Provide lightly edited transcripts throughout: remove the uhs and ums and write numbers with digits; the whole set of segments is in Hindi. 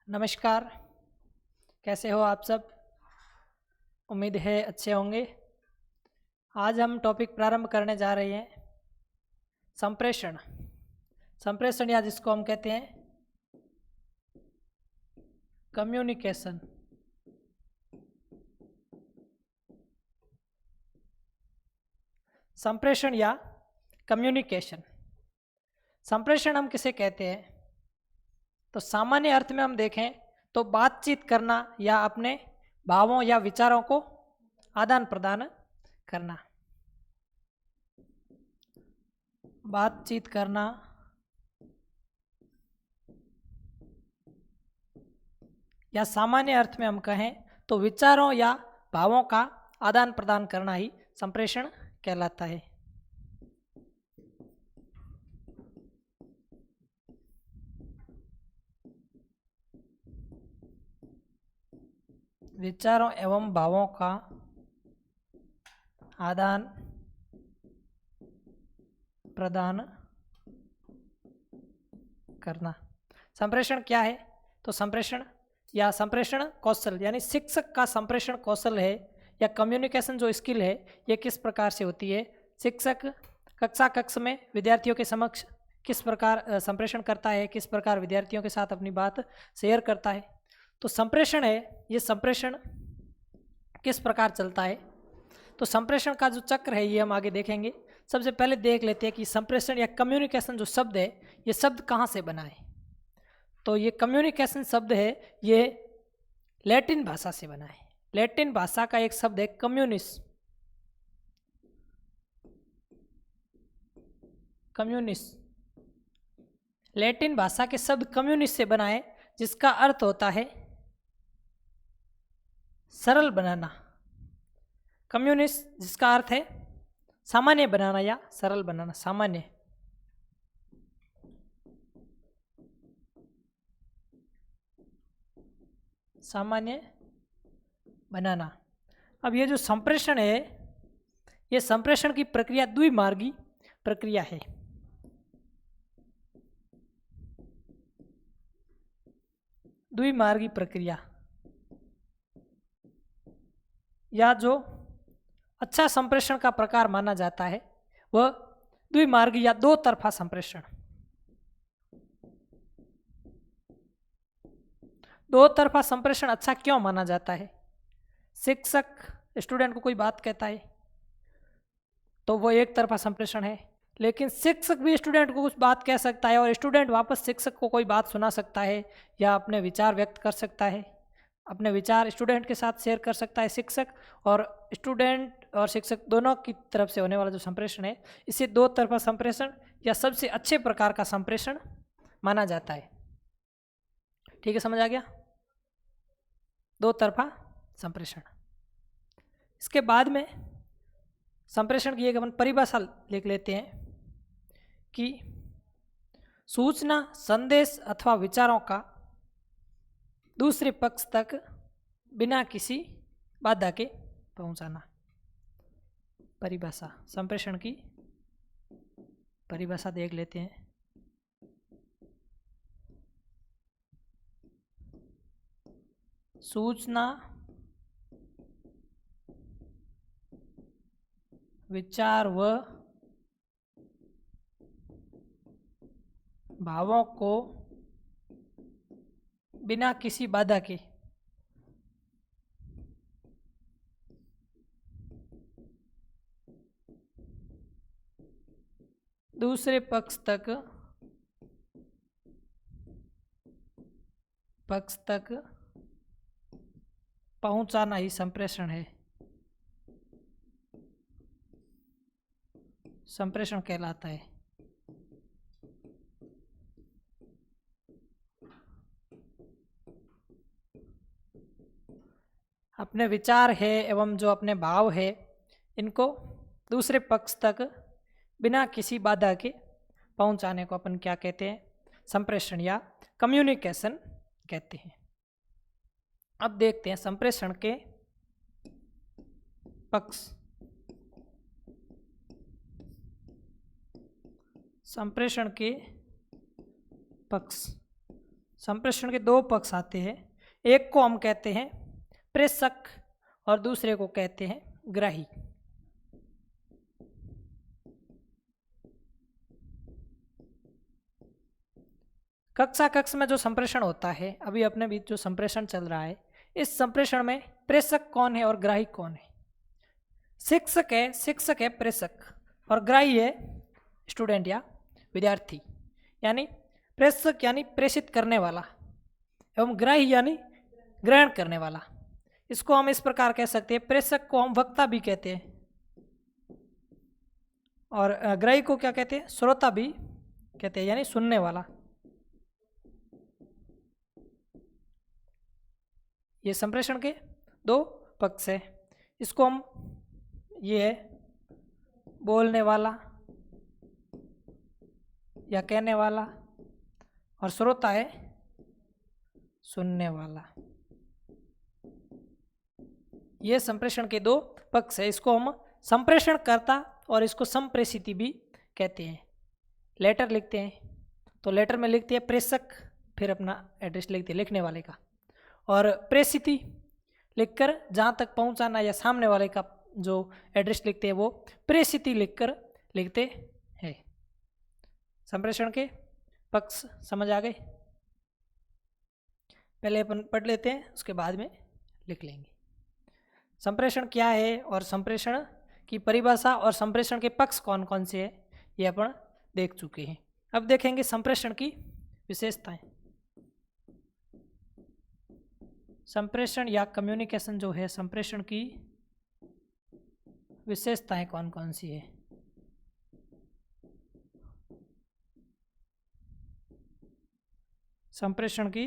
नमस्कार। कैसे हो आप सब? उम्मीद है अच्छे होंगे। आज हम टॉपिक प्रारंभ करने जा रहे हैं संप्रेषण। संप्रेषण या जिसको हम कहते हैं कम्युनिकेशन। संप्रेषण या कम्युनिकेशन। संप्रेषण हम किसे कहते हैं? तो सामान्य अर्थ में हम देखें तो बातचीत करना या अपने भावों या विचारों को आदान प्रदान करना। बातचीत करना या सामान्य अर्थ में हम कहें तो विचारों या भावों का आदान प्रदान करना ही संप्रेषण कहलाता है। विचारों एवं भावों का आदान प्रदान करना। संप्रेषण क्या है? तो संप्रेषण या संप्रेषण कौशल यानी शिक्षक का संप्रेषण कौशल है या कम्युनिकेशन जो स्किल है ये किस प्रकार से होती है। शिक्षक कक्ष में विद्यार्थियों के समक्ष किस प्रकार संप्रेषण करता है, किस प्रकार विद्यार्थियों के साथ अपनी बात शेयर करता है। तो संप्रेषण है, ये संप्रेषण किस प्रकार चलता है। तो संप्रेषण का जो चक्र है ये हम आगे देखेंगे। सबसे पहले देख लेते हैं कि संप्रेषण या कम्युनिकेशन जो शब्द है ये शब्द कहाँ से बना है। तो ये कम्युनिकेशन शब्द है ये लैटिन भाषा से बना है। लैटिन भाषा का एक शब्द है कम्युनिस। लैटिन भाषा के शब्द कम्युनिस से बना है जिसका अर्थ होता है सरल बनाना। कम्युनिस जिसका अर्थ है सामान्य बनाना या सरल बनाना। सामान्य बनाना। अब ये जो संप्रेषण है ये संप्रेषण की प्रक्रिया द्विमार्गी प्रक्रिया है। द्विमार्गी प्रक्रिया या जो अच्छा संप्रेषण का प्रकार माना जाता है वह द्विमार्गी या दो तरफा संप्रेषण। दो तरफा संप्रेषण अच्छा क्यों माना जाता है? शिक्षक स्टूडेंट को कोई बात कहता है तो वो एक तरफा संप्रेषण है, लेकिन शिक्षक भी स्टूडेंट को कुछ बात कह सकता है और स्टूडेंट वापस शिक्षक को कोई बात सुना सकता है या अपने विचार व्यक्त कर सकता है। अपने विचार स्टूडेंट के साथ शेयर कर सकता है शिक्षक, और स्टूडेंट और शिक्षक दोनों की तरफ से होने वाला जो संप्रेषण है इसे दो तरफा संप्रेषण या सबसे अच्छे प्रकार का संप्रेषण माना जाता है। ठीक है, समझ आ गया? दो तरफा संप्रेषण। इसके बाद में संप्रेषण की एक अपन परिभाषा लिख लेते हैं कि सूचना, संदेश अथवा विचारों का दूसरे पक्ष तक बिना किसी बाधा के पहुंचाना। परिभाषा, संप्रेषण की परिभाषा देख लेते हैं। सूचना, विचार व भावों को बिना किसी बाधा के दूसरे पक्ष तक पहुंचाना ही संप्रेषण है, संप्रेषण कहलाता है। अपने विचार है एवं जो अपने भाव है इनको दूसरे पक्ष तक बिना किसी बाधा के पहुंचाने को अपन क्या कहते हैं? संप्रेषण या कम्युनिकेशन कहते हैं। अब देखते हैं संप्रेषण के पक्ष। संप्रेषण के पक्ष संप्रेषण के दो पक्ष आते हैं, एक को हम कहते हैं प्रेषक और दूसरे को कहते हैं ग्राही। कक्षा कक्ष में जो संप्रेषण होता है, अभी अपने बीच जो संप्रेषण चल रहा है, इस संप्रेषण में प्रेषक कौन है और ग्राही कौन है? शिक्षक है प्रेषक और ग्राही है स्टूडेंट या विद्यार्थी। यानी प्रेषक यानी प्रेषित करने वाला एवं ग्राही यानी ग्रहण करने वाला। इसको हम इस प्रकार कह सकते हैं, प्रेषक को हम वक्ता भी कहते हैं और ग्राही को क्या कहते हैं? श्रोता भी कहते हैं, यानी सुनने वाला। ये संप्रेषण के दो पक्ष है। इसको हम, ये है बोलने वाला या कहने वाला और श्रोता है सुनने वाला। ये संप्रेषण के दो पक्ष है। इसको हम संप्रेषणकर्ता और इसको संप्रेषिती भी कहते हैं। लेटर लिखते हैं तो लेटर में लिखते हैं प्रेषक, फिर अपना एड्रेस लिखते हैं लिखने वाले का, और प्रेषिती लिखकर जहाँ तक पहुँचाना या सामने वाले का जो एड्रेस लिखते हैं वो प्रेषिती लिखकर लिखते हैं। संप्रेषण के पक्ष समझ आ गए? पहले अपन पढ़ लेते हैं, उसके बाद में लिख लेंगे। संप्रेषण क्या है और संप्रेषण की परिभाषा और संप्रेषण के पक्ष कौन कौन से हैं, ये अपन देख चुके हैं। अब देखेंगे संप्रेषण की विशेषताएं। संप्रेषण या कम्युनिकेशन जो है, संप्रेषण की विशेषताएं कौन कौन सी है? संप्रेषण की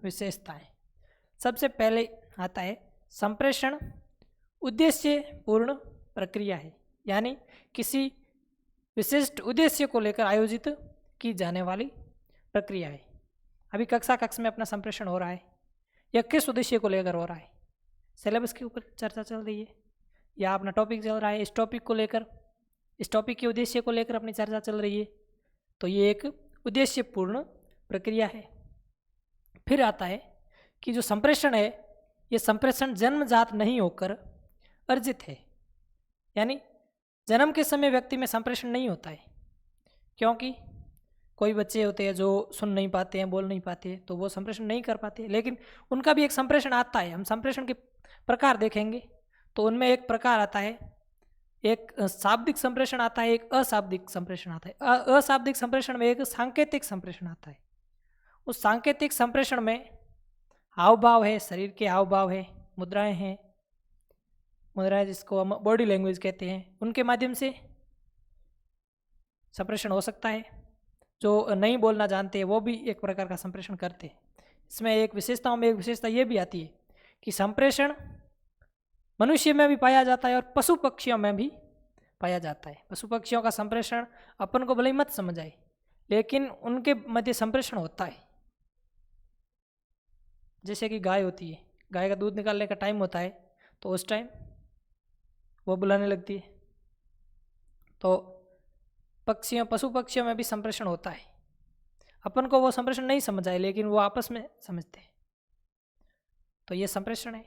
विशेषताएं, सबसे पहले आता है संप्रेषण उद्देश्य पूर्ण प्रक्रिया है, यानी किसी विशिष्ट उद्देश्य को लेकर आयोजित की जाने वाली प्रक्रिया है। अभी कक्षा कक्ष में अपना संप्रेषण हो रहा है, यह किस उद्देश्य को लेकर हो रहा है? सिलेबस के ऊपर चर्चा चल रही है या अपना टॉपिक चल रहा है, इस टॉपिक को लेकर, इस टॉपिक के उद्देश्य को लेकर अपनी चर्चा चल रही है, तो ये एक उद्देश्य पूर्ण प्रक्रिया है। फिर आता है कि जो संप्रेषण है, ये संप्रेषण जन्मजात नहीं होकर अर्जित है, यानी जन्म के समय व्यक्ति में संप्रेषण नहीं होता है, क्योंकि कोई बच्चे होते हैं जो सुन नहीं पाते हैं, बोल नहीं पाते, तो वो संप्रेषण नहीं कर पाते, लेकिन उनका भी एक संप्रेषण आता है। हम संप्रेषण के प्रकार देखेंगे तो उनमें एक प्रकार आता है, एक शाब्दिक संप्रेषण आता है, एक अशाब्दिक संप्रेषण आता है। अशाब्दिक संप्रेषण में एक सांकेतिक संप्रेषण आता है। उस सांकेतिक संप्रेषण में हाव भाव है, शरीर के हाव भाव है, मुद्राएं हैं, मुद्राएं जिसको हम बॉडी लैंग्वेज कहते हैं, उनके माध्यम से संप्रेषण हो सकता है। जो नहीं बोलना जानते हैं वो भी एक प्रकार का संप्रेषण करते हैं। इसमें एक विशेषताओं में एक विशेषता ये भी आती है कि संप्रेषण मनुष्य में भी पाया जाता है और पशु पक्षियों में भी पाया जाता है। पशु पक्षियों का संप्रेषण अपन को भले ही मत समझ आए, लेकिन उनके मध्य संप्रेषण होता है। जैसे कि गाय होती है, गाय का दूध निकालने का टाइम होता है, तो उस टाइम वो बुलाने लगती है। तो पक्षियों, पशु पक्षियों में भी संप्रेषण होता है। अपन को वो संप्रेषण नहीं समझ आए, लेकिन वो आपस में समझते हैं, तो ये संप्रेषण है।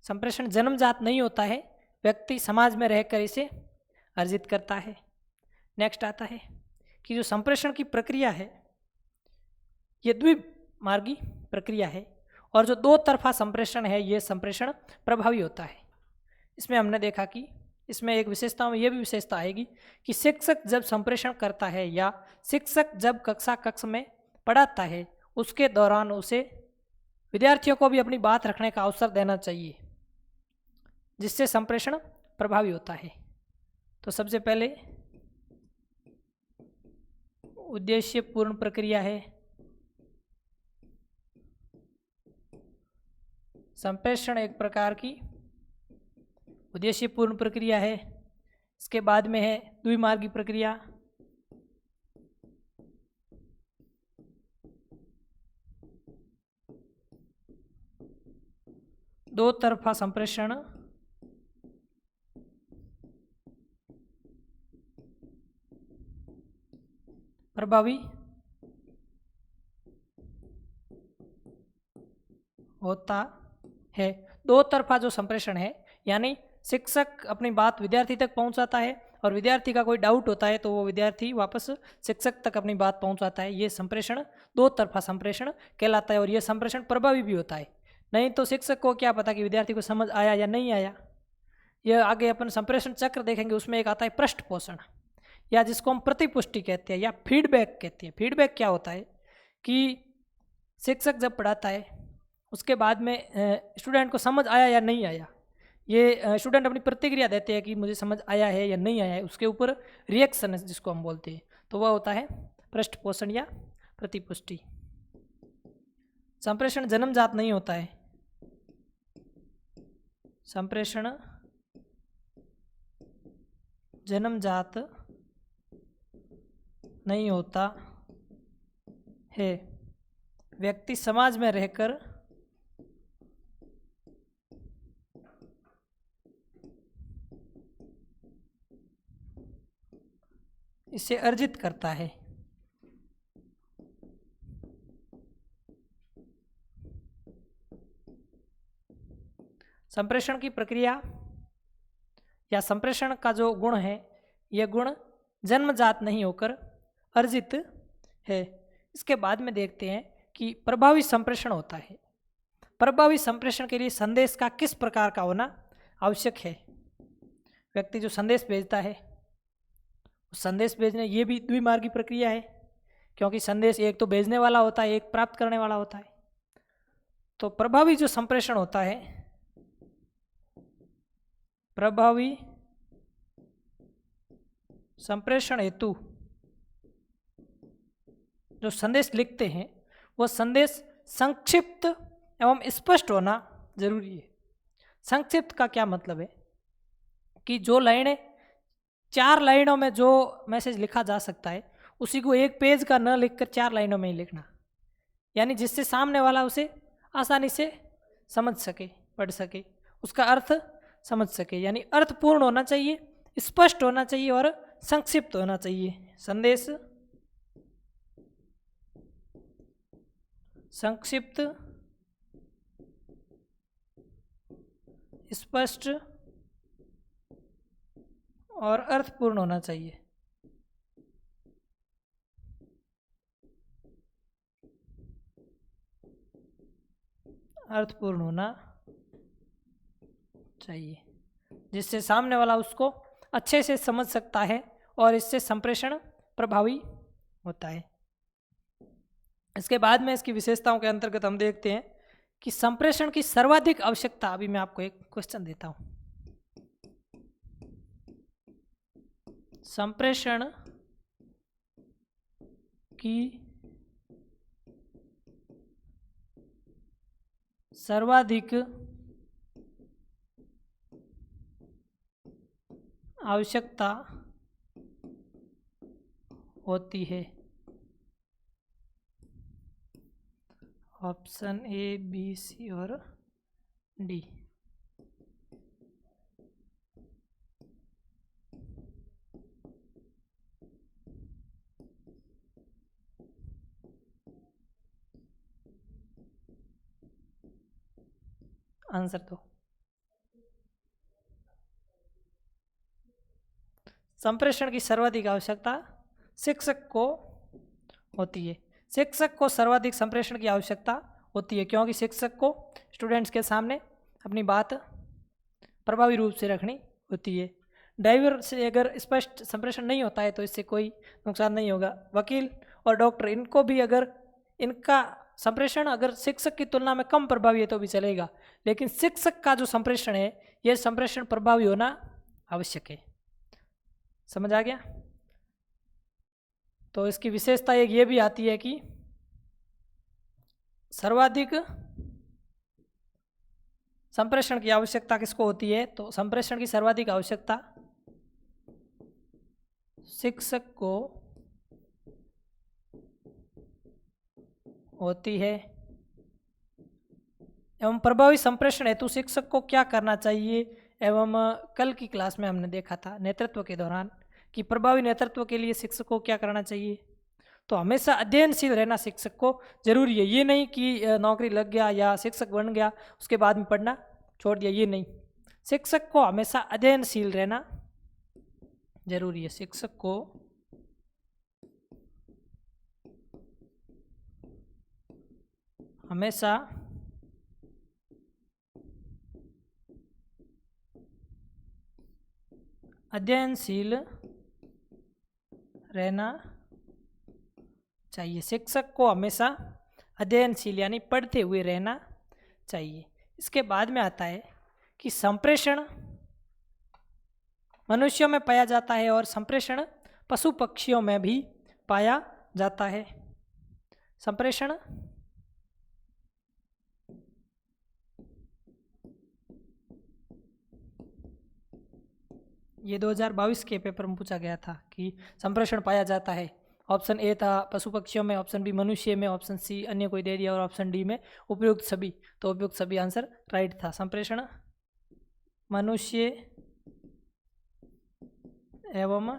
संप्रेषण जन्मजात नहीं होता है, व्यक्ति समाज में रहकर इसे अर्जित करता है। नेक्स्ट आता है कि जो संप्रेषण की प्रक्रिया है, ये द्विमार्गी प्रक्रिया है, और जो दो तरफा संप्रेषण है, ये संप्रेषण प्रभावी होता है। इसमें हमने देखा कि इसमें एक विशेषता में ये भी विशेषता आएगी कि शिक्षक जब संप्रेषण करता है या शिक्षक जब कक्षा कक्ष में पढ़ाता है, उसके दौरान उसे विद्यार्थियों को भी अपनी बात रखने का अवसर देना चाहिए, जिससे संप्रेषण प्रभावी होता है। तो सबसे पहले उद्देश्य पूर्ण प्रक्रिया है। संप्रेषण एक प्रकार की उद्देश्य पूर्ण प्रक्रिया है। इसके बाद में है द्विमार्गी प्रक्रिया। दो तरफा संप्रेषण। प्रभावी होता है। दो तरफा जो संप्रेषण है, यानी शिक्षक अपनी बात विद्यार्थी तक पहुंचाता है और विद्यार्थी का कोई डाउट होता है तो वो विद्यार्थी वापस शिक्षक तक अपनी बात पहुंचाता है। ये संप्रेषण दो तरफा संप्रेषण कहलाता है और ये संप्रेषण प्रभावी भी होता है। नहीं तो शिक्षक को क्या पता कि विद्यार्थी को समझ आया या नहीं आया। यह आगे अपन संप्रेषण चक्र देखेंगे, उसमें एक आता है पृष्ठ पोषण, या जिसको हम प्रतिपुष्टि कहते हैं या फीडबैक कहते हैं। फीडबैक क्या होता है कि शिक्षक जब पढ़ाता है उसके बाद में स्टूडेंट को समझ आया या नहीं आया, ये स्टूडेंट अपनी प्रतिक्रिया देते हैं कि मुझे समझ आया है या नहीं आया है, उसके ऊपर रिएक्शन है जिसको हम बोलते हैं, तो वह होता है पृष्ठ पोषण या प्रतिपुष्टि। संप्रेषण जन्मजात नहीं होता है। संप्रेषण जन्मजात नहीं होता है। व्यक्ति समाज में रहकर इसे अर्जित करता है। संप्रेषण की प्रक्रिया या संप्रेषण का जो गुण है, यह गुण जन्मजात नहीं होकर अर्जित है। इसके बाद में देखते हैं कि प्रभावी संप्रेषण होता है। प्रभावी संप्रेषण के लिए संदेश का किस प्रकार का होना आवश्यक है। व्यक्ति जो संदेश भेजता है, संदेश भेजने ये भी द्विमार्गी प्रक्रिया है, क्योंकि संदेश एक तो भेजने वाला होता है, एक प्राप्त करने वाला होता है। तो प्रभावी जो संप्रेषण होता है, प्रभावी संप्रेषण हेतु जो संदेश लिखते हैं वह संदेश संक्षिप्त एवं स्पष्ट होना जरूरी है। संक्षिप्त का क्या मतलब है कि जो लाइनें 4 लाइनों में जो मैसेज लिखा जा सकता है उसी को एक पेज का न लिखकर 4 लाइनों में ही लिखना, यानी जिससे सामने वाला उसे आसानी से समझ सके, पढ़ सके, उसका अर्थ समझ सके। यानी अर्थपूर्ण होना चाहिए, स्पष्ट होना चाहिए और संक्षिप्त होना चाहिए। संदेश संक्षिप्त, स्पष्ट और अर्थपूर्ण होना चाहिए। अर्थपूर्ण होना चाहिए, जिससे सामने वाला उसको अच्छे से समझ सकता है और इससे संप्रेषण प्रभावी होता है। इसके बाद में इसकी विशेषताओं के अंतर्गत हम देखते हैं कि संप्रेषण की सर्वाधिक आवश्यकता। अभी मैं आपको एक क्वेश्चन देता हूं। संप्रेषण की सर्वाधिक आवश्यकता होती है। ऑप्शन ए, बी, सी और डी। आंसर दो। संप्रेषण की सर्वाधिक आवश्यकता शिक्षक को होती है। शिक्षक को सर्वाधिक संप्रेषण की आवश्यकता होती है क्योंकि शिक्षक को स्टूडेंट्स के सामने अपनी बात प्रभावी रूप से रखनी होती है। ड्राइवर से अगर स्पष्ट संप्रेषण नहीं होता है तो इससे कोई नुकसान नहीं होगा। वकील और डॉक्टर, इनको भी अगर इनका संप्रेषण अगर शिक्षक की तुलना में कम प्रभावी है तो भी चलेगा, लेकिन शिक्षक का जो संप्रेषण है यह संप्रेषण प्रभावी होना आवश्यक है। समझ आ गया? तो इसकी विशेषता एक ये भी आती है कि सर्वाधिक संप्रेषण की आवश्यकता किसको होती है, तो संप्रेषण की सर्वाधिक आवश्यकता शिक्षक को होती है। एवं प्रभावी संप्रेषण हेतु शिक्षक को क्या करना चाहिए, एवं कल की क्लास में हमने देखा था नेतृत्व के दौरान कि प्रभावी नेतृत्व के लिए शिक्षक को क्या करना चाहिए। तो हमेशा अध्ययनशील रहना शिक्षक को जरूरी है। ये नहीं कि नौकरी लग गया या शिक्षक बन गया उसके बाद में पढ़ना छोड़ दिया, ये नहीं। शिक्षक को हमेशा अध्ययनशील रहना जरूरी है। शिक्षक को हमेशा अध्ययनशील रहना चाहिए। शिक्षक को हमेशा अध्ययनशील यानी पढ़ते हुए रहना चाहिए। इसके बाद में आता है कि संप्रेषण मनुष्यों में पाया जाता है और संप्रेषण पशु पक्षियों में भी पाया जाता है। संप्रेषण ये 2022 के पेपर में पूछा गया था कि संप्रेषण पाया जाता है। ऑप्शन ए था पशु पक्षियों में, ऑप्शन बी मनुष्य में, ऑप्शन सी अन्य कोई दे दिया और ऑप्शन डी में उपयुक्त सभी। तो उपयुक्त सभी आंसर राइट था। संप्रेषण मनुष्य एवं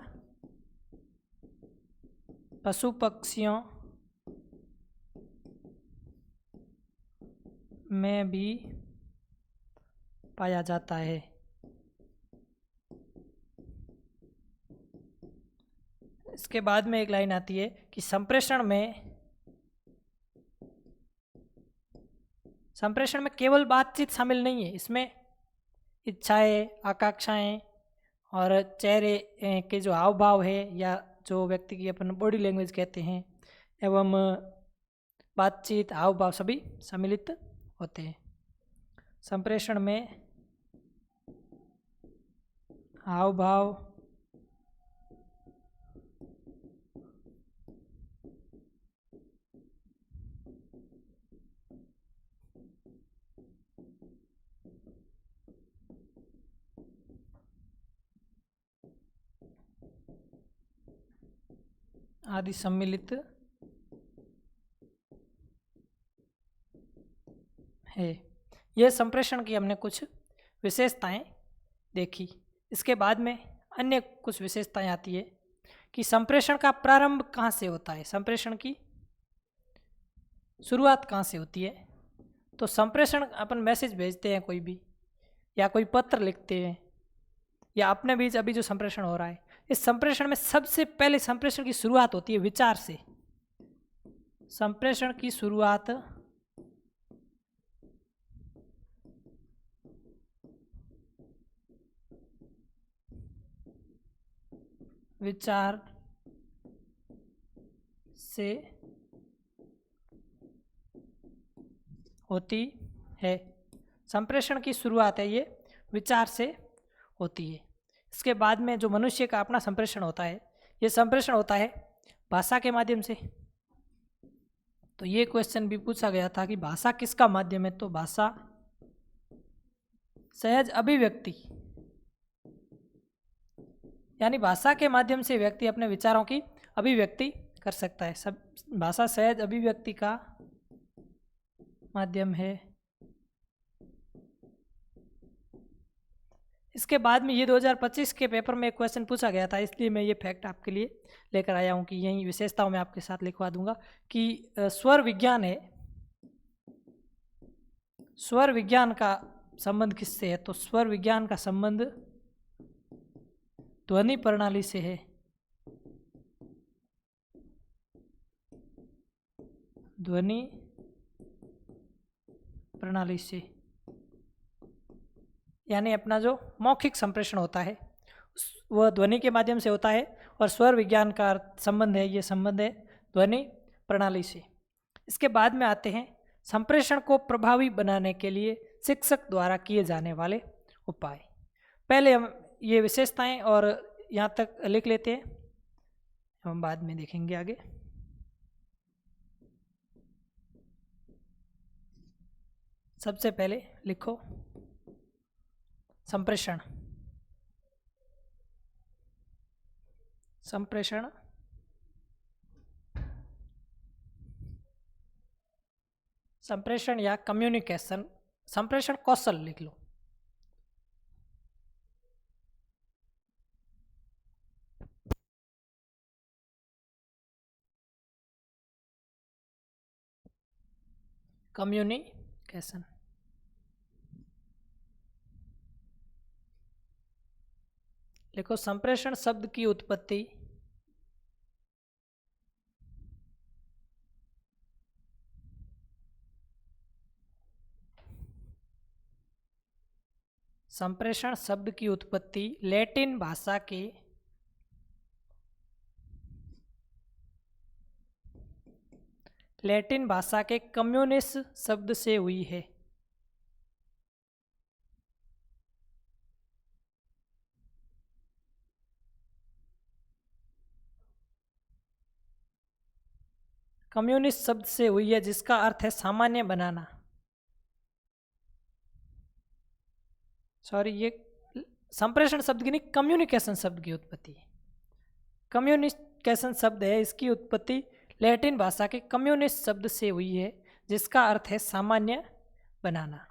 पशु पक्षियों में भी पाया जाता है। इसके बाद में एक लाइन आती है कि संप्रेषण में केवल बातचीत शामिल नहीं है, इसमें इच्छाएं, आकांक्षाएं और चेहरे के जो हाव भाव है या जो व्यक्ति की अपन बॉडी लैंग्वेज कहते हैं एवं बातचीत, हाव भाव सभी सम्मिलित होते हैं। संप्रेषण में हाव भाव, आदि सम्मिलित है। यह संप्रेषण की हमने कुछ विशेषताएं देखी। इसके बाद में अन्य कुछ विशेषताएं आती है कि संप्रेषण का प्रारंभ कहाँ से होता है, संप्रेषण की शुरुआत कहाँ से होती है। तो संप्रेषण अपन मैसेज भेजते हैं कोई भी, या कोई पत्र लिखते हैं, या अपने बीच अभी जो संप्रेषण हो रहा है, इस संप्रेषण में सबसे पहले संप्रेषण की शुरुआत होती है विचार से। संप्रेषण की शुरुआत विचार से होती है। संप्रेषण की शुरुआत है ये विचार से होती है। इसके बाद में जो मनुष्य का अपना संप्रेषण होता है, ये संप्रेषण होता है भाषा के माध्यम से। तो ये क्वेश्चन भी पूछा गया था कि भाषा किसका माध्यम है, तो भाषा सहज अभिव्यक्ति, यानी भाषा के माध्यम से व्यक्ति अपने विचारों की अभिव्यक्ति कर सकता है। सब भाषा सहज अभिव्यक्ति का माध्यम है। इसके बाद में ये 2025 के पेपर में एक क्वेश्चन पूछा गया था, इसलिए मैं ये फैक्ट आपके लिए लेकर आया हूँ कि यही विशेषताओं में आपके साथ लिखवा दूंगा कि स्वर विज्ञान है। स्वर विज्ञान का संबंध किससे है, तो स्वर विज्ञान का संबंध ध्वनि प्रणाली से है। ध्वनि प्रणाली से, यानी अपना जो मौखिक संप्रेषण होता है वह ध्वनि के माध्यम से होता है, और स्वर विज्ञान का संबंध है, ये संबंध है ध्वनि प्रणाली से। इसके बाद में आते हैं संप्रेषण को प्रभावी बनाने के लिए शिक्षक द्वारा किए जाने वाले उपाय। पहले हम ये विशेषताएं और यहाँ तक लिख लेते हैं, हम बाद में देखेंगे आगे। सबसे पहले लिखो संप्रेषण। संप्रेषण संप्रेषण या कम्युनिकेशन, संप्रेषण कौशल लिख लो। कम्युनिकेशन। देखो संप्रेषण शब्द की उत्पत्ति संप्रेषण शब्द की उत्पत्ति लैटिन भाषा के कम्युनिस शब्द से हुई है। कम्युनिस्ट शब्द से हुई है जिसका अर्थ है सामान्य बनाना। सॉरी, ये संप्रेषण शब्द की नहीं, कम्युनिकेशन शब्द की उत्पत्ति। कम्युनिकेशन शब्द है, इसकी उत्पत्ति लैटिन भाषा के कम्युनिस्ट शब्द से हुई है जिसका अर्थ है सामान्य बनाना।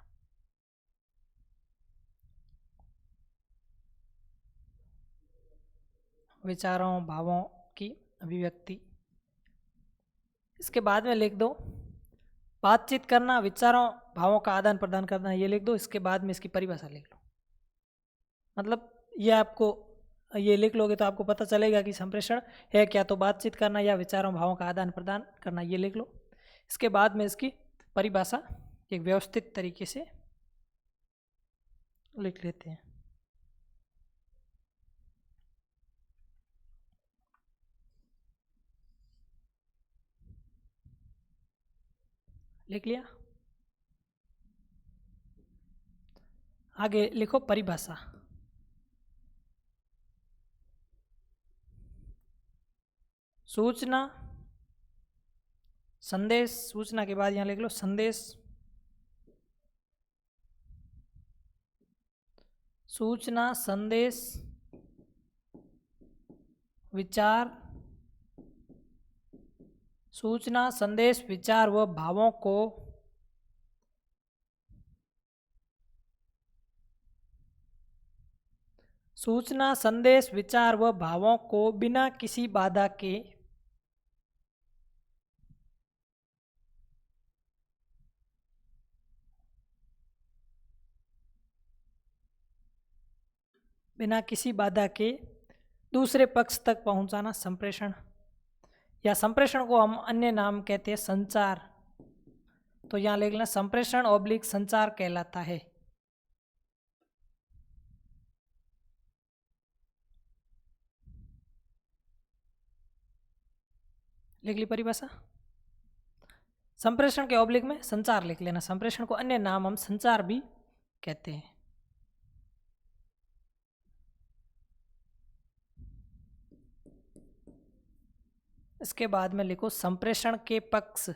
विचारों भावों की अभिव्यक्ति। इसके बाद में लिख दो बातचीत करना, विचारों भावों का आदान प्रदान करना, ये लिख दो। इसके बाद में इसकी परिभाषा लिख लो। मतलब ये आपको, ये लिख लोगे तो आपको पता चलेगा कि संप्रेषण है क्या, तो बातचीत करना या विचारों भावों का आदान प्रदान करना, ये लिख लो। इसके बाद में इसकी परिभाषा एक व्यवस्थित तरीके से लिख लेते हैं। लिख लिया? आगे लिखो परिभाषा। सूचना, संदेश, सूचना के बाद यहाँ लिख लो संदेश, सूचना, संदेश, विचार, सूचना, संदेश, विचार व भावों को सूचना, संदेश, विचार व भावों को बिना किसी बाधा के दूसरे पक्ष तक पहुंचाना संप्रेषण, या संप्रेषण को हम अन्य नाम कहते हैं संचार। तो यहां लिख लेना संप्रेषण ऑब्लिक संचार कहलाता है। लिख ली परिभाषा? संप्रेषण के ऑब्लिक में संचार लिख लेना। संप्रेषण को अन्य नाम हम संचार भी कहते हैं। इसके बाद में लिखो संप्रेषण के पक्ष।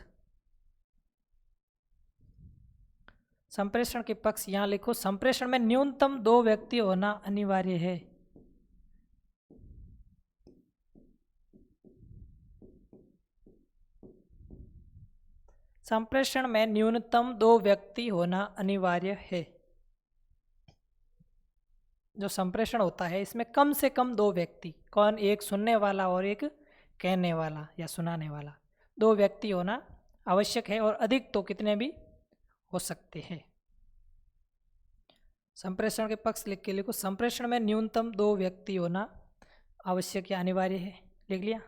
संप्रेषण के पक्ष यहां लिखो संप्रेषण में न्यूनतम 2 व्यक्ति होना अनिवार्य है। संप्रेषण में न्यूनतम 2 व्यक्ति होना अनिवार्य है। जो संप्रेषण होता है इसमें कम से कम 2 व्यक्ति, कौन? एक सुनने वाला और एक कहने वाला या सुनाने वाला, 2 व्यक्ति होना आवश्यक है, और अधिक तो कितने भी हो सकते हैं। संप्रेषण के पक्ष लिख के लिखो संप्रेषण में न्यूनतम 2 व्यक्ति होना आवश्यक या अनिवार्य है। लिख लिया?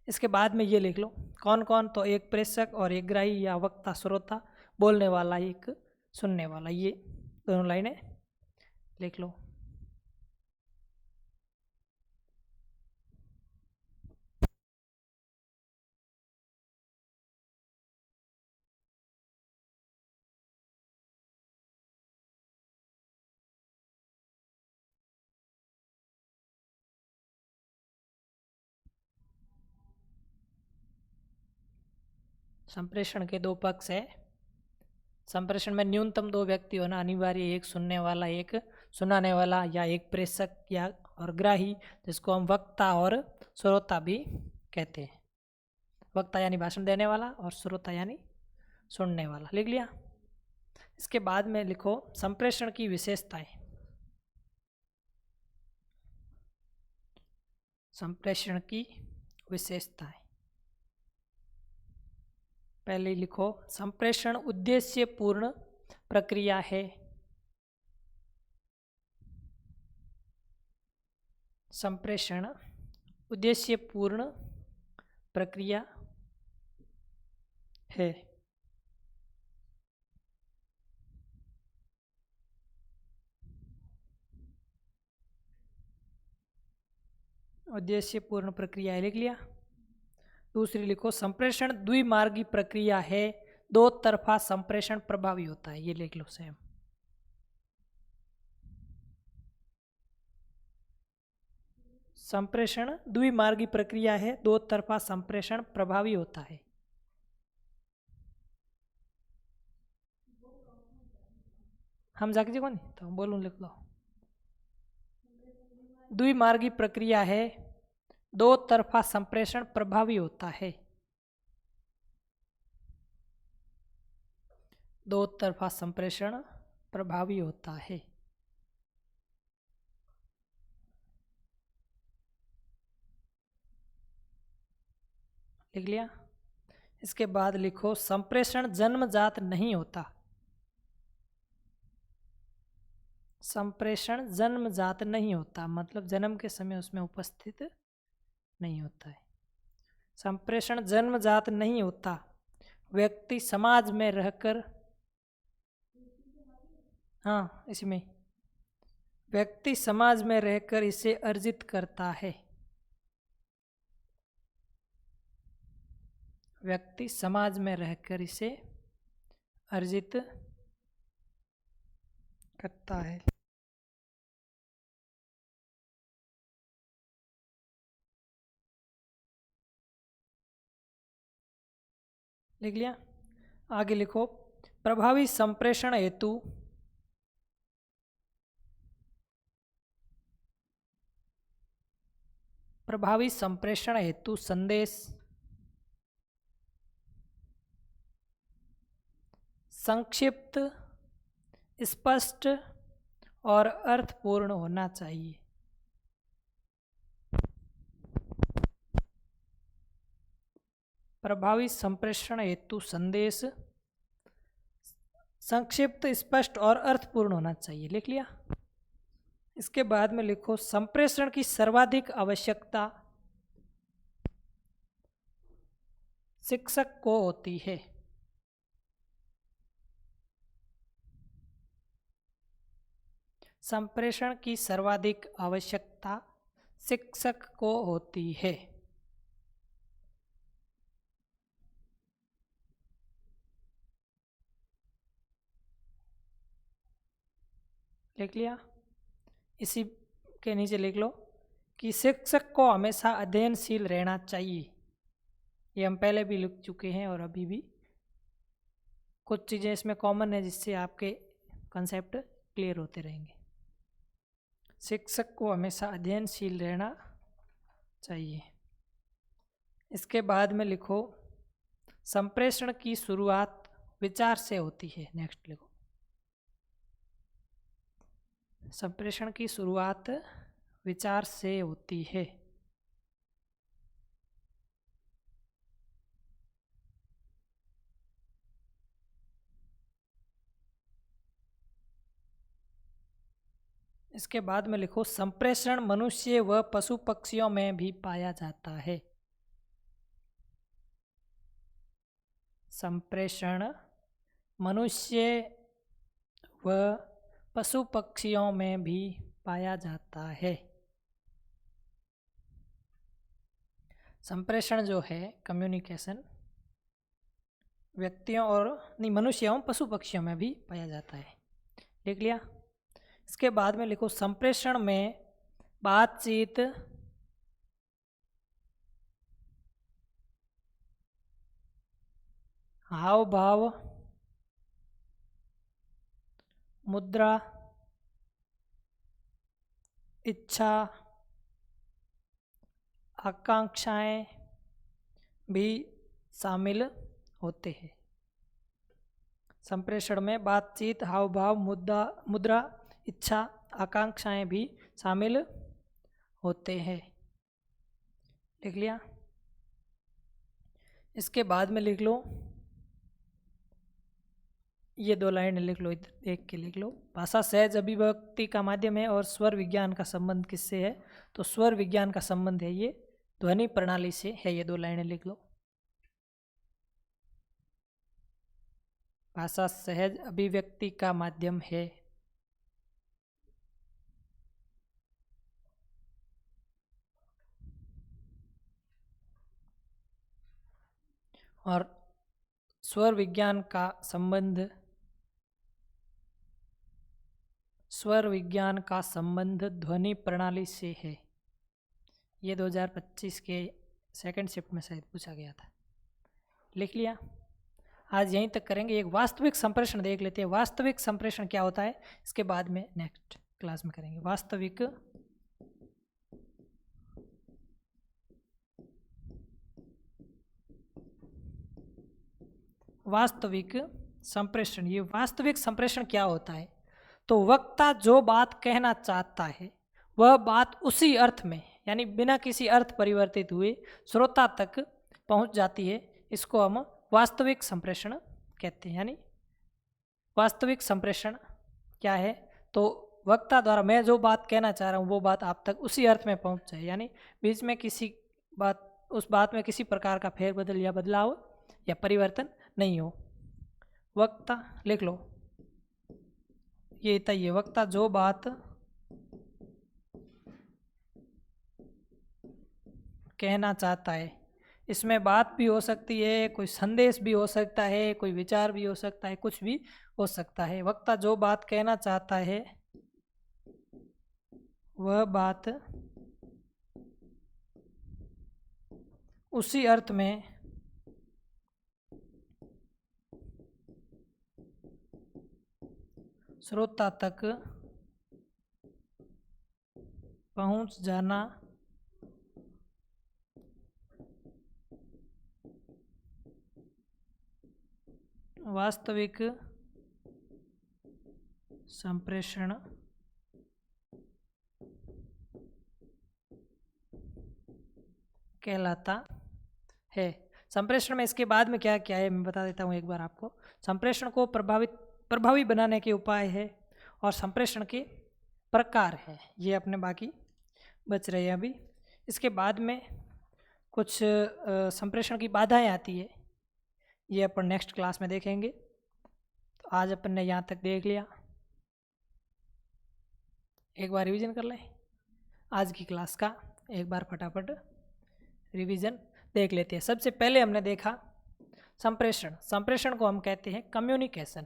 इसके बाद में ये लिख लो कौन कौन, तो एक प्रेषक और एक ग्राही या वक्ता श्रोता, बोलने वाला एक सुनने वाला, ये दोनों लाइनें लिख लो। संप्रेषण के 2 पक्ष है। संप्रेषण में न्यूनतम 2 व्यक्ति होना अनिवार्य, एक सुनने वाला एक सुनाने वाला, या एक प्रेषक या और ग्राही, जिसको हम वक्ता और श्रोता भी कहते हैं। वक्ता यानी भाषण देने वाला और श्रोता यानी सुनने वाला। लिख लिया? इसके बाद में लिखो संप्रेषण की विशेषताएं। संप्रेषण की विशेषताएं। पहले लिखो संप्रेषण उद्देश्यपूर्ण प्रक्रिया है। संप्रेषण उद्देश्यपूर्ण प्रक्रिया है। उद्देश्यपूर्ण प्रक्रिया है, लिख लिया। दूसरी लिखो संप्रेषण द्विमार्गी प्रक्रिया है, दो तरफा संप्रेषण प्रभावी होता है, ये लिख लो सेम। संप्रेषण द्विमार्गी प्रक्रिया है, दो तरफा संप्रेषण प्रभावी होता है। हम जाके कौन तो बोलूं, लिख लो। द्विमार्गी प्रक्रिया है, दो तरफा संप्रेषण प्रभावी होता है। दो तरफा संप्रेषण प्रभावी होता है। लिख लिया। इसके बाद लिखो संप्रेषण जन्मजात नहीं होता। संप्रेषण जन्मजात नहीं होता मतलब जन्म के समय उसमें उपस्थित नहीं होता है। संप्रेषण जन्मजात नहीं होता, व्यक्ति समाज में रहकर, हाँ इसमें व्यक्ति समाज में रहकर इसे अर्जित करता है। व्यक्ति समाज में रहकर इसे अर्जित करता है। लिख लिया। आगे लिखो प्रभावी संप्रेषण हेतु संदेश संक्षिप्त, स्पष्ट और अर्थपूर्ण होना चाहिए। प्रभावी संप्रेषण हेतु संदेश संक्षिप्त, स्पष्ट और अर्थपूर्ण होना चाहिए। लिख लिया। इसके बाद में लिखो संप्रेषण की सर्वाधिक आवश्यकता शिक्षक को होती है। संप्रेषण की सर्वाधिक आवश्यकता शिक्षक को होती है। लिख लिया। इसी के नीचे लिख लो कि शिक्षक को हमेशा अध्ययनशील रहना चाहिए। ये हम पहले भी लिख चुके हैं और अभी भी कुछ चीज़ें इसमें कॉमन है जिससे आपके कंसेप्ट क्लियर होते रहेंगे। शिक्षक को हमेशा अध्ययनशील रहना चाहिए। इसके बाद में लिखो संप्रेषण की शुरुआत विचार से होती है। नेक्स्ट लिखो संप्रेषण की शुरुआत विचार से होती है। इसके बाद में लिखो संप्रेषण मनुष्य व पशु पक्षियों में भी पाया जाता है। संप्रेषण मनुष्य व पशु पक्षियों में भी पाया जाता है। संप्रेषण जो है कम्युनिकेशन व्यक्तियों और नहीं मनुष्य एवं पशु पक्षियों में भी पाया जाता है। लिख लिया। इसके बाद में लिखो संप्रेषण में बातचीत हाव भाव मुद्रा इच्छा आकांक्षाएं भी शामिल होते हैं। संप्रेषण में बातचीत हाव भाव मुद्रा इच्छा आकांक्षाएं भी शामिल होते हैं। लिख लिया। इसके बाद में लिख लो ये 2 लाइनें लिख लो, इधर देख के लिख लो। भाषा सहज अभिव्यक्ति का माध्यम है और स्वर विज्ञान का संबंध किससे है? तो स्वर विज्ञान का संबंध है ये ध्वनि प्रणाली से है। ये 2 लाइनें लिख लो। भाषा सहज अभिव्यक्ति का माध्यम है और स्वर विज्ञान का संबंध ध्वनि प्रणाली से है। ये 2025 के सेकंड शिफ्ट में शायद पूछा गया था। लिख लिया? आज यहीं तक करेंगे। एक वास्तविक संप्रेषण देख लेते हैं। वास्तविक संप्रेषण क्या होता है, इसके बाद में नेक्स्ट क्लास में करेंगे। वास्तविक संप्रेषण। ये वास्तविक संप्रेषण क्या होता है? तो वक्ता जो बात कहना चाहता है वह बात उसी अर्थ में, यानी बिना किसी अर्थ परिवर्तित हुए श्रोता तक पहुंच जाती है। इसको हम वास्तविक संप्रेषण कहते हैं। यानी वास्तविक संप्रेषण क्या है? तो वक्ता द्वारा मैं जो बात कहना चाह रहा हूँ वो बात आप तक उसी अर्थ में पहुँच जाए, यानी बीच में किसी उस बात में किसी प्रकार का फेरबदल या बदलाव या परिवर्तन नहीं हो। वक्ता लिख लो, ये बताइए, वक्ता जो बात कहना चाहता है, इसमें बात भी हो सकती है, कोई संदेश भी हो सकता है, कोई विचार भी हो सकता है, कुछ भी हो सकता है। वक्ता जो बात कहना चाहता है वह बात उसी अर्थ में श्रोता तक पहुंच जाना वास्तविक संप्रेषण कहलाता है। संप्रेषण में इसके बाद में क्या क्या है मैं बता देता हूँ एक बार आपको। संप्रेषण को प्रभावी बनाने के उपाय है और संप्रेषण के प्रकार है। ये अपने बाकी बच रहे हैं अभी। इसके बाद में कुछ संप्रेषण की बाधाएं आती है, ये अपन नेक्स्ट क्लास में देखेंगे। तो आज अपन ने यहाँ तक देख लिया। एक बार रिवीजन कर लें आज की क्लास का, एक बार फटाफट रिवीजन देख लेते हैं। सबसे पहले हमने देखा संप्रेषण। संप्रेषण को हम कहते हैं कम्युनिकेशन,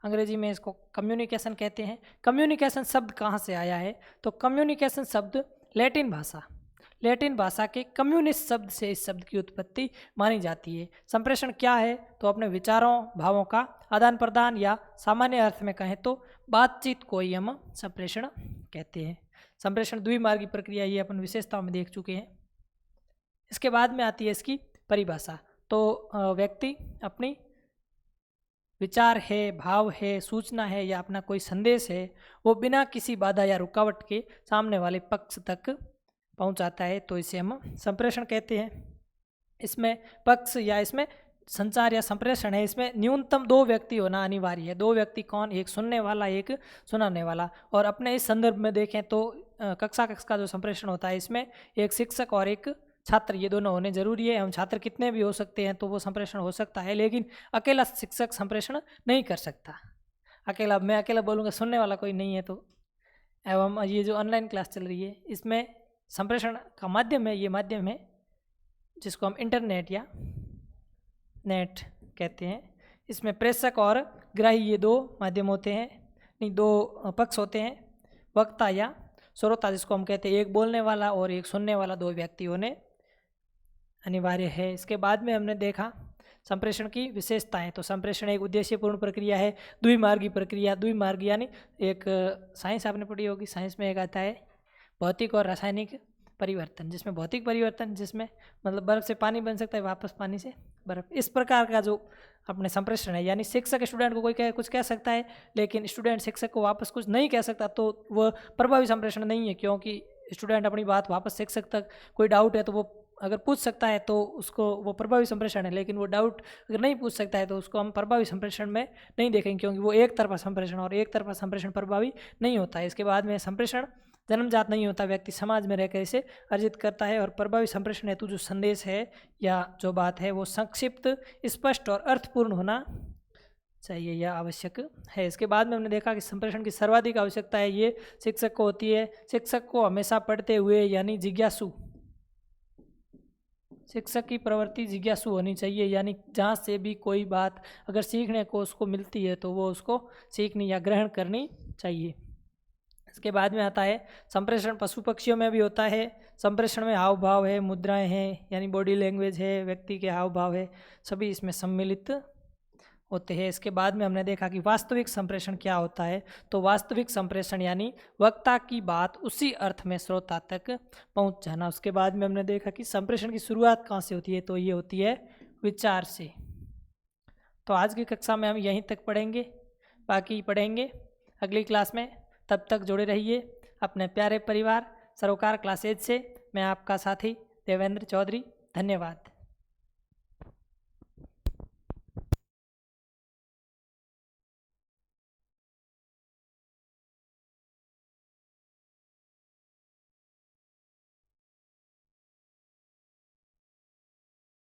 अंग्रेजी में इसको कम्युनिकेशन कहते हैं। कम्युनिकेशन शब्द कहाँ से आया है? तो कम्युनिकेशन शब्द लैटिन भाषा के कम्युनिस्ट शब्द से इस शब्द की उत्पत्ति मानी जाती है। संप्रेषण क्या है? तो अपने विचारों भावों का आदान प्रदान, या सामान्य अर्थ में कहें तो बातचीत को ही हम संप्रेषण कहते हैं। संप्रेषण द्विमार्गी प्रक्रिया, ये अपन विशेषताओं में देख चुके हैं। इसके बाद में आती है इसकी परिभाषा। तो व्यक्ति अपनी विचार है, भाव है, सूचना है या अपना कोई संदेश है, वो बिना किसी बाधा या रुकावट के सामने वाले पक्ष तक पहुंचाता है, तो इसे हम संप्रेषण कहते हैं। इसमें पक्ष या इसमें संचार या संप्रेषण है, इसमें न्यूनतम 2 व्यक्ति होना अनिवार्य है। 2 व्यक्ति कौन? एक सुनने वाला, एक सुनाने वाला। और अपने इस संदर्भ में देखें तो कक्षा का जो संप्रेषण होता है, इसमें एक शिक्षक और एक छात्र, ये दोनों होने जरूरी है। हम छात्र कितने भी हो सकते हैं तो वो संप्रेषण हो सकता है, लेकिन अकेला शिक्षक संप्रेषण नहीं कर सकता। मैं अकेला बोलूँगा, सुनने वाला कोई नहीं है तो। एवं ये जो ऑनलाइन क्लास चल रही है, इसमें संप्रेषण का माध्यम है, ये माध्यम है जिसको हम इंटरनेट या नेट कहते हैं। इसमें प्रेषक और ग्राही, ये 2 माध्यम होते हैं, नहीं 2 पक्ष होते हैं। वक्ता या श्रोता जिसको हम कहते हैं, एक बोलने वाला और एक सुनने वाला, 2 व्यक्ति होने अनिवार्य है। इसके बाद में हमने देखा संप्रेषण की विशेषताएं। तो संप्रेषण एक उद्देश्यपूर्ण प्रक्रिया है, द्विमार्गी प्रक्रिया। द्विमार्गी यानी एक साइंस आपने पढ़ी होगी, साइंस में एक आता है भौतिक और रासायनिक परिवर्तन, जिसमें भौतिक परिवर्तन जिसमें मतलब बर्फ से पानी बन सकता है, वापस पानी से बर्फ, इस प्रकार का जो अपने संप्रेषण है। यानी शिक्षक स्टूडेंट को कुछ कह सकता है, लेकिन स्टूडेंट शिक्षक को वापस कुछ नहीं कह सकता, तो वह प्रभावी संप्रेषण नहीं है, क्योंकि स्टूडेंट अपनी बात वापस शिक्षक तक, कोई डाउट है तो वो अगर पूछ सकता है तो उसको वो प्रभावी संप्रेषण है, लेकिन वो डाउट अगर नहीं पूछ सकता है तो उसको हम प्रभावी संप्रेषण में नहीं देखेंगे, क्योंकि वो एक तरफा संप्रेषण, और एक तरफा संप्रेषण प्रभावी नहीं होता है। इसके बाद में संप्रेषण जन्मजात नहीं होता, व्यक्ति समाज में रहकर इसे अर्जित करता है। और प्रभावी संप्रेषण हेतु जो संदेश है या जो बात है वो संक्षिप्त, स्पष्ट और अर्थपूर्ण होना चाहिए, यह आवश्यक है। इसके बाद में हमने देखा कि संप्रेषण की सर्वाधिक आवश्यकता है ये शिक्षक को होती है। शिक्षक को हमेशा पढ़ते हुए यानी जिज्ञासु, शिक्षक की प्रवृत्ति जिज्ञासु होनी चाहिए, यानी जहाँ से भी कोई बात अगर सीखने को उसको मिलती है तो वो उसको सीखनी या ग्रहण करनी चाहिए। इसके बाद में आता है संप्रेषण पशु पक्षियों में भी होता है। संप्रेषण में हाव भाव है, मुद्राएं हैं यानी बॉडी लैंग्वेज है, व्यक्ति के हाव भाव है, सभी इसमें सम्मिलित होते हैं। इसके बाद में हमने देखा कि वास्तविक संप्रेषण क्या होता है। तो वास्तविक संप्रेषण यानी वक्ता की बात उसी अर्थ में श्रोता तक पहुंच जाना। उसके बाद में हमने देखा कि संप्रेषण की शुरुआत कहाँ से होती है, तो ये होती है विचार से। तो आज की कक्षा में हम यहीं तक पढ़ेंगे, बाकी पढ़ेंगे अगली क्लास में। तब तक जुड़े रहिए अपने प्यारे परिवार सरोकार क्लासेज से। मैं आपका साथी देवेंद्र चौधरी, धन्यवाद।